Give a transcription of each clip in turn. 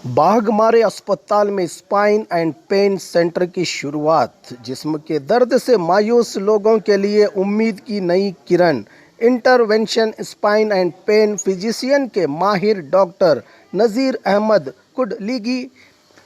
बाघमारे अस्पताल में spine and pen centre की शुरुआत। जिस्म के दर्द से मायूस लोगों के लिए उम्मीद की नई किरण। Intervention spine and pain physician के माहिर doctor Nazir Ahmad Kudligi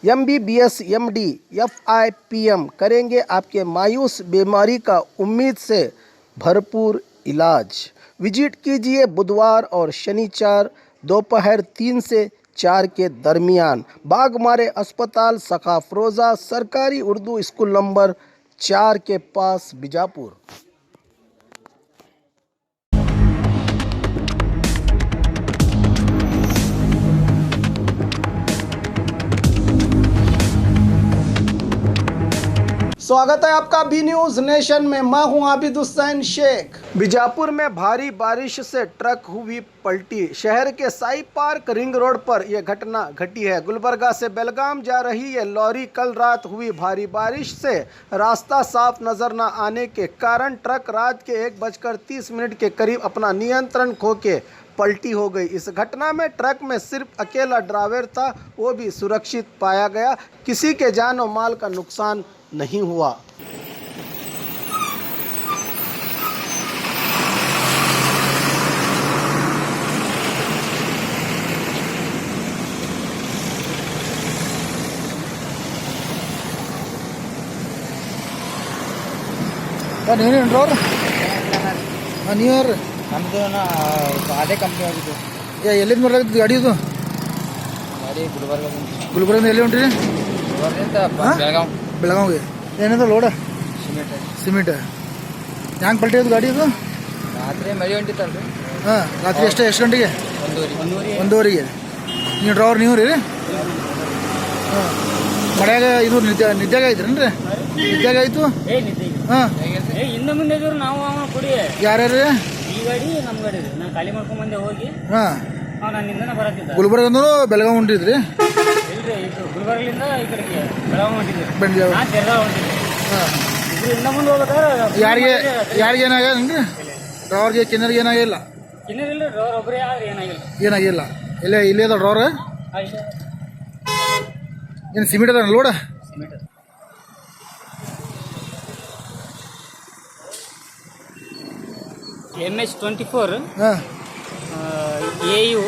MBBS MD FIPM करेंगे आपके मायूस बीमारी का उम्मीद से भरपूर इलाज। विजिट कीजिए बुधवार और शनिवार दोपहर 3 से 4 के दरमियान। बाघमारे अस्पताल सखाफरोजा सरकारी उर्दू स्कूल नंबर 4 के पास बीजापुर। स्वागत है आपका बी न्यूज नेशन में। मैं हूं आबिद हुसैन शेख। बीजापुर में भारी बारिश से ट्रक हुई पलटी। शहर के साई पार्क रिंग रोड पर यह घटना घटी है। गुलबर्गा से बेलगाम जा रही ये लॉरी कल रात हुई भारी बारिश से रास्ता साफ नजर न आने के कारण ट्रक रात के 1:30 के करीब अपना नियंत्रण खो के पलटी हो गई। इस घटना में ट्रक में सिर्फ अकेला ड्राइवर था, वो भी सुरक्षित पाया गया। किसी के जान और माल का नुकसान नहीं हुआ। ನಮ್ಮದು ಅದೇ ಕಂಪ್ನಿ ಆಗಿದ್ದು. ಎಲ್ಲಿಂದ ಬರ್ಲಾಗಿತ್ತು ಗಾಡಿ? ಇದು ಗಾಡಿ ಗುಲ್ಬರ್ಗದಿಂದ ಎಲ್ಲಿ ಹೊಂಟ್ರಿ? ಬೆಳಗಾವಿಗೆ. ಏನದ ಲೋಡ? ಸಿಮೆಂಟ್. ಹ್ಯಾಂಗೆ ಪಲ್ಟಿ ಅದು ಗಾಡಿ? ಇದು ರಾತ್ರಿ ಮಳೆ ಹೊಂಟಿತ್ತಲ್ರಿ. ಹಾಂ, ರಾತ್ರಿ ಎಷ್ಟು ಗಂಟೆಗೆ? 1:30. ನೀವು ಡ್ರೈವರ್ ನೀವು ರೀ? ಹಾಂ, ಮಳೆಯಾಗ ಇದು ನಿದ್ಯಾಗ ಐತ್ರೇನ್ರಿ? ನಿದ್ಯಾಗ ಆಯ್ತು. ಹಾಂ, ಇನ್ನು ಮುಂದೆ ನಾವು ಕುಡಿ ಯಾರ್ಯಾರು? ಈ ಗಾಡಿ ನಮ್ಮ ಗಾಡಿ ರೀ. ನಾನು ಖಾಲಿ ಮಾಡ್ಕೊಂಡ್ ಬಂದೆ ಹೋಗಿ. ಹಾಂ, ನನ್ನಿಂದ ಬರತ್ತಿದ್ದ. ಗುಲ್ಬರ್ಗಂದು ಬೆಳಗಾವಿ ಹೊಂಟಿದ್ರಿ? ಇಲ್ರಿ, ಇದು ಗುಲ್ಬರ್ಗಲಿಂದ ಈ ಕಡೆಗೆ ಬೆಳಗಾವಿ ಹೊಂಟಿದ್ರಿ. ಹಾಂ, ಇನ್ನು ಮುಂದೆ ಹೋಗ್ಬೇಕಾದ್ರೆ ಯಾರಿಗೆ ಏನಾಗ್ಯದನ್ರಿ? ಡ್ರೈವರ್ಗೆ ಕಿನ್ನರ್ಗೆ ಏನಾಗಿಲ್ಲ? ಕಿನ್ನರಿಲ್ಲ, ಡ್ರೈವರ್ ಒಬ್ಬರೇ ಆದ್ರೆ ಏನಾಗಿಲ್ಲ. ಇಲ್ಲೇ ಅದ ಡ್ರೈವರ್? ಏನು ಸಿಮೆಂಟ್ ಅದ ಲೋಡ? Cement MS24 AU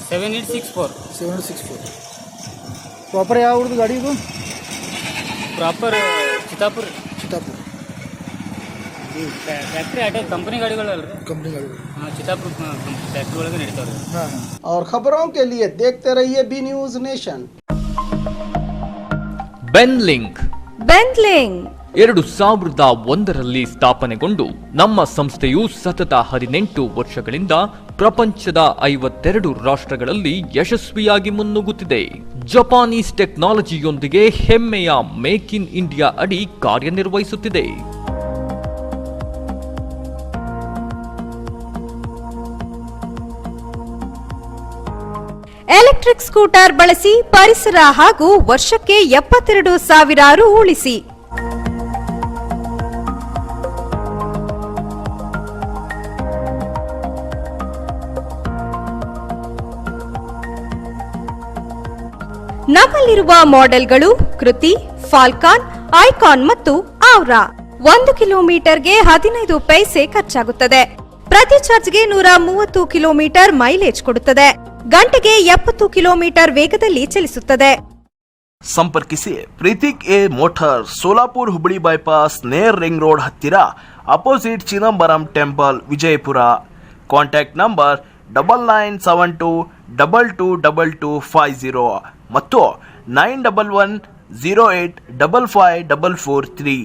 7864. ಪ್ರಾಪರ್ ಯಾವ ಊರ್ದು ಗಾಡಿ ಇದು? Proper Chittapur. Factory attack company गाड़ी चितापुर फैक्ट्री ಒಳಗೆ ನಡೀತಾವೆ। और खबरों के लिए देखते रहिए बी न्यूज नेशन। ಬೆನ್ಲಿಂಗ್ 2001ರಲ್ಲಿ ಸ್ಥಾಪನೆಗೊಂಡು ನಮ್ಮ ಸಂಸ್ಥೆಯು ಸತತ 18 ವರ್ಷಗಳಿಂದ ಪ್ರಪಂಚದ 52 ರಾಷ್ಟ್ರಗಳಲ್ಲಿ ಯಶಸ್ವಿಯಾಗಿ ಮುನ್ನುಗ್ಗುತ್ತಿದೆ। ಜಪಾನೀಸ್ ಟೆಕ್ನಾಲಜಿಯೊಂದಿಗೆ ಹೆಮ್ಮೆಯ ಮೇಕ್ ಇನ್ ಇಂಡಿಯಾ ಅಡಿ ಕಾರ್ಯನಿರ್ವಹಿಸುತ್ತಿದೆ। ಎಲೆಕ್ಟ್ರಿಕ್ ಸ್ಕೂಟರ್ ಬಳಸಿ ಪರಿಸರ ಹಾಗೂ ವರ್ಷಕ್ಕೆ 72,000 ರು ಉಳಿಸಿ। ನಮ್ಮಲ್ಲಿರುವ ಮಾಡೆಲ್ಗಳು ಕೃತಿ, ಫಾಲ್ಕಾನ್, ಐಕಾನ್ ಮತ್ತು ಔರಾ। 1 ಕಿಲೋಮೀಟರ್ಗೆ 15 ಪೈಸೆ ಖರ್ಚಾಗುತ್ತದೆ। ಪ್ರತಿ ಚಾರ್ಜ್ಗೆ 130 ಕಿಲೋಮೀಟರ್ ಮೈಲೇಜ್ ಕೊಡುತ್ತದೆ। ಗಂಟೆಗೆ 70 ಕಿಲೋಮೀಟರ್ ವೇಗದಲ್ಲಿ ಚಲಿಸುತ್ತದೆ। ಸಂಪರ್ಕಿಸಿ Preetik A motor, Solapur Hubballi bypass, near ring road ಹತ್ತಿರ, opposite Chidambaram temple, Vijayapura. Contact number 9972222250 ಮತ್ತು 9110855443।